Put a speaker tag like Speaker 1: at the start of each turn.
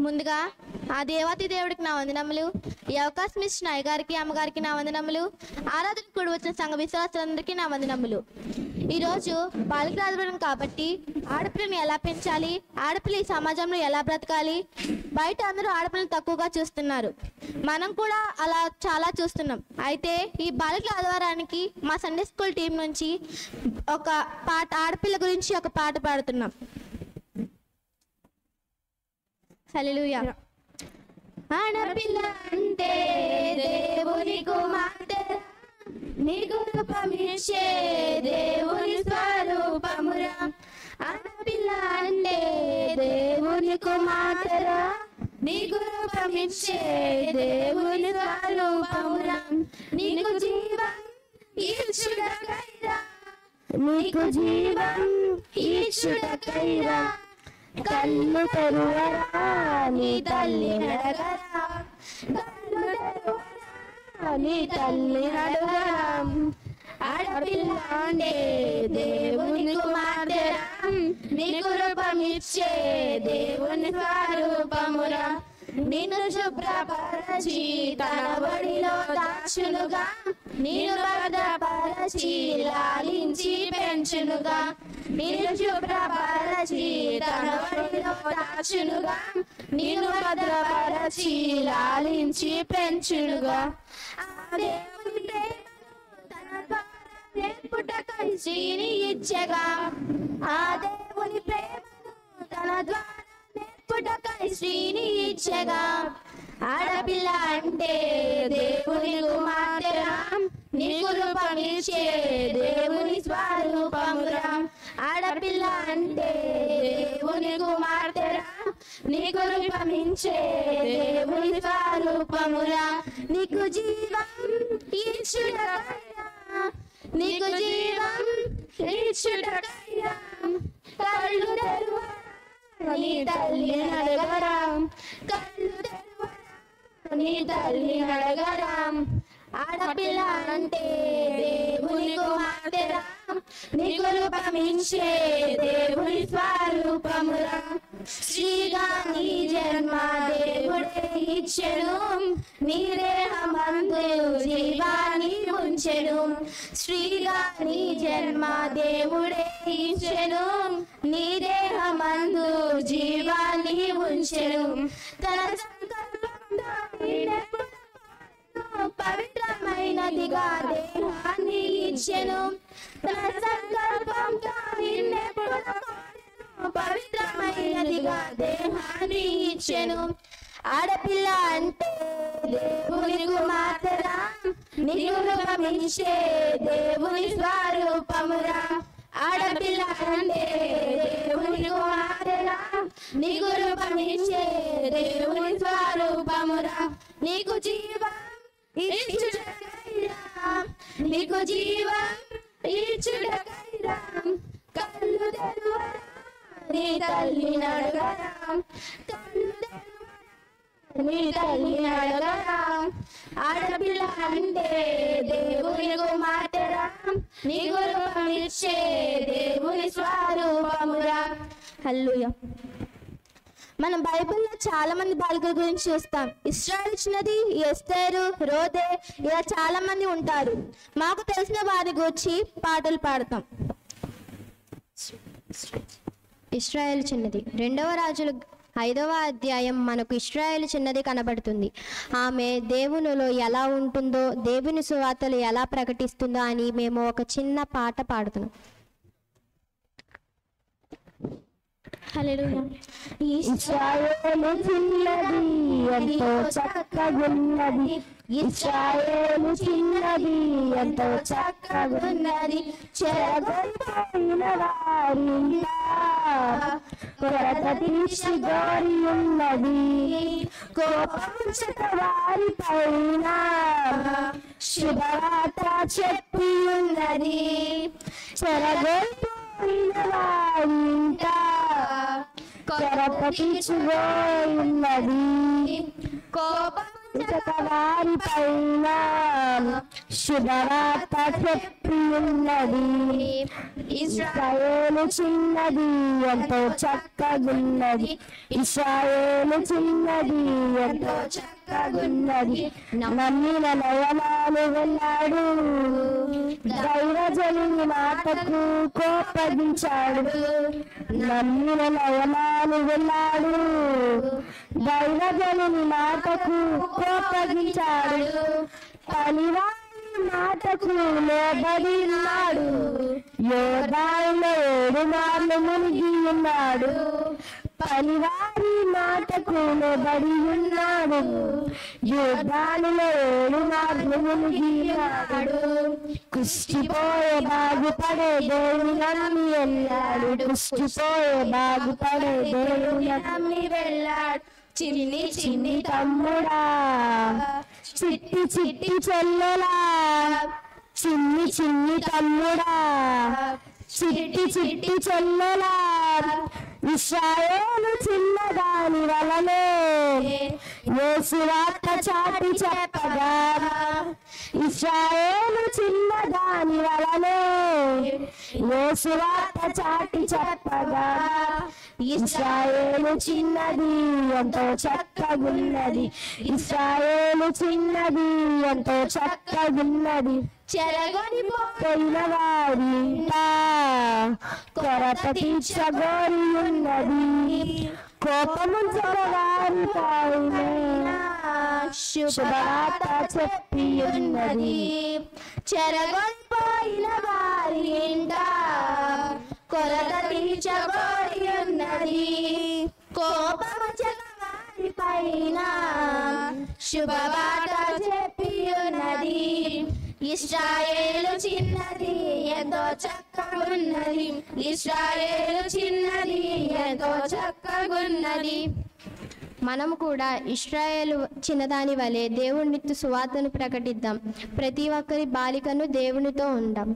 Speaker 1: ముందుగా ఆ దేవాతి దేవుడికి నా వందనములు. ఈ అవకాశం ఇచ్చిన అయ్యగారికి అమ్మగారికి నా వందనములు. ఆరాధన కూడి వచ్చిన సంఘ విశ్వాసులందరికీ నా వందనములు. ఈరోజు బాలికల ఆదివారం కాబట్టి ఆడపిల్లని ఎలా పెంచాలి, ఆడపిల్ల ఈ సమాజంలో ఎలా బ్రతకాలి, బయట అందరూ ఆడపిల్లని తక్కువగా చూస్తున్నారు, మనం కూడా అలా చాలా చూస్తున్నాం. అయితే ఈ బాలికల ఆదివారానికి మా సండే స్కూల్ టీం నుంచి ఒక పాట, ఆడపిల్ల గురించి ఒక పాట పాడుతున్నాం. హల్లెలూయా. ఆడపిల్ల అంటే దేవుని కుమార్తె, నీకు రూపమిచ్చే దేవుని స్వరూపమురా. ఆడపిల్ల అంటే దేవుని కుమార్తెరా, నీకు రూపమిచ్చే దేవుని స్వరూపమురా. నీకు జీవం ఇచ్చుటకైరా, నీకు జీవం ఇచ్చుటకైరా. కళ్ళు తెరువరా నీ తల్లి నడగరా, కళ్ళు తెరువరా నీ తల్లి నడగరా. ఆడపిల్ల అంటే దేవుని కుమార్తెరా, నీకు రూపమిచ్చే దేవుని స్వరూపమురా. నిన్ను శుభ్రపరచి తన ఒడిలో దాచునుగా, నిన్ను భద్రపరచి లాలించి పెంచునుగా. నిన్ను శుభ్రపరచి తన ఒడిలో దాచునుగా, నిన్ను భద్రపరచి లాలించి పెంచునుగా. ఆ దేవుని తన ద్వారా నేర్పుటకై శ్రీని ఇచ్చగా, ఆ దేవుని ప్రేమను తన ద్వారా నేర్పుటకై శ్రీని ఇచ్చగా. ఆడపిల్ల అంటే దేవుని కుమార్తెరా, నీకు రూపమిచ్చే దేవుని స్వరూపమురా. ఆడపిల్ల అంటే దేవుని కుమార్తెరా, నీకు రూపమిచ్చే దేవుని స్వరూపమురా. నీకు జీవం ఇచ్చుటకైరా, నీకు జీవం ఇచ్చుటకైరా. కళ్ళు తెరువరా నీ తల్లి నడగరా, కళ్ళు తెరువరా నీ తల్లి నడగరా. ఆడపిల్ల అంటే దేవుని కుమార్తెరా, నీకు రూపమిచ్చే దేవుని స్వరూపమురా. శ్రీగా నీ జన్మ దేవుడే ఇచ్చెను, నీ దేహమందు జీవాన్ని ఉంచెను. శ్రీగా నీ జన్మ దేవుడే ఇచ్చెను, నీ దేహమందు జీవాన్ని ఉంచెను. తన సంకల్పంతో పవిత్రమైనదిగా దేహాన్ని ఇచ్చెను. తన సంకల్పంతో నిన్నెప్పుడు పవిత్రమైనదిగా దేహాన్ని ఇచ్చెను. ఆడపిల్ల అంటే దేవుని కుమార్తెరా, నీకు రూపమిచ్చే దేవుని స్వరూపమురా. ఆడపిల్ల అంటే దేవుని కుమార్తెరా, నీకు రూపమిచ్చే దేవుని స్వరూపమురా. నీకు జీవం ఇచ్చుటకైరా, నీకు జీవం ఇచ్చుటకైరా. కళ్ళు తెరువరా నీ తల్లి నడగరా, కళ్ళు తెరువరా నీ తల్లి నడగరా. ఆడపిల్ల అంటే దేవుని కుమార్తెరా, నీకు రూపమిచ్చే దేవుని స్వరూపమురా. హల్లెలూయా. మనం బైబిల్లో చాలా మంది బాలికల గురించి చూస్తాం. ఇశ్రాయేలు చిన్నది, ఎస్తేరు, రోదే, ఇలా చాలా మంది ఉంటారు. మాకు తెలిసిన వారి గురించి పాటలు పాడతాం. ఇశ్రాయేలు చిన్నది 2వ రాజులు 5వ అధ్యాయం మనకు ఇశ్రాయేలు చిన్నది కనబడుతుంది. ఆమె దేవునిలో ఎలా ఉంటుందో, దేవుని సువార్తలు ఎలా ప్రకటిస్తుందో అని మేము ఒక చిన్న పాట పాడుతున్నాం. హల్లెలూయా.
Speaker 2: ఇశ్రాయేలు చిన్నది ఎంతో చక్కగున్నది, ఇశ్రాయేలు చిన్నది ఎంతో చక్కగున్నది. చెరగొట్టిన వారింట కొరత తీర్చి గోరి ఉన్నది, కోపముంచక వారి పైన శుభవార్త చెప్పి ఉన్నది. చెరగొట్టిన వారింట కొరత తీర్చుగోయున్నది, కోపముంచక వారి పైన శుభవార్త చెప్పి చెప్పి ఉన్నది. ఇశ్రాయేలు చిన్నది ఎంతో చక్కగున్నది. ఇశ్రాయేలు చిన్నది ఎంతో చక్కగున్నది. నమ్మిన నయనాలు వెళ్ళాడు, దైవజనుని మాటకు కోపగించాడు. నమ్మిన నయనాలు వెళ్ళాడు, దైవజనుని మాటకు కోపగించాడు. పనివారి మాటకు లోబడి ఉన్నాడు, యోర్దానులో 7 మార్లు మునిగి ఉన్నాడు. పనివారి మాటకు లోబడి ఉన్నాడు, యోర్దానులో 7 మార్లు మునిగి ఉన్నాడు. కుష్టిపోయే బాగుపడే దేవుని నమ్మి వెళ్ళాడు, కుష్టిపోయే బాగుపడే దేవుని నమ్మి వెళ్ళాడు. చిన్ని చిన్ని తమ్ముడా, చిట్టి చిట్టి చెల్లెలా, చిన్ని చిన్ని తమ్ముడా, చిట్టి చిట్టి చెల్లెలా, ఇశ్రాయేలు చిన్నదాని వలనే యేసు వార్త చాటి చెప్పగా, ఇశ్రాయేలు చిన్నదాని వలనే యేసు వార్త చాటి చెప్పగా, ఇశ్రాయేలు చిన్నది ఎంతో చక్కగున్నది. ఇశ్రాయేలు చిన్నది ఎంతో చక్కగున్నది. చెరగొనిపోయిన వారి కొరత తీర్చగోరి ఉన్నది. కోపము వారి పైన శుభవార్త చెప్పి ఉన్నది. చెరగొనిపోయిన వారి కొరత తీర్చగోరి ఉన్నది. కోపము వారి పైన శుభవార్త చెప్పి ఉన్నది. ఇశ్రాయేలు చిన్నది ఎంతో చక్కగున్నది. ఇశ్రాయేలు చిన్నది ఎంతో చక్కగున్నది.
Speaker 1: మనము కూడా ఇశ్రాయేలు చిన్నదాని వలె దేవునితో సువార్తను ప్రకటిద్దాం. ప్రతి ఒక్కరి బాలికను దేవునితో ఉందాం.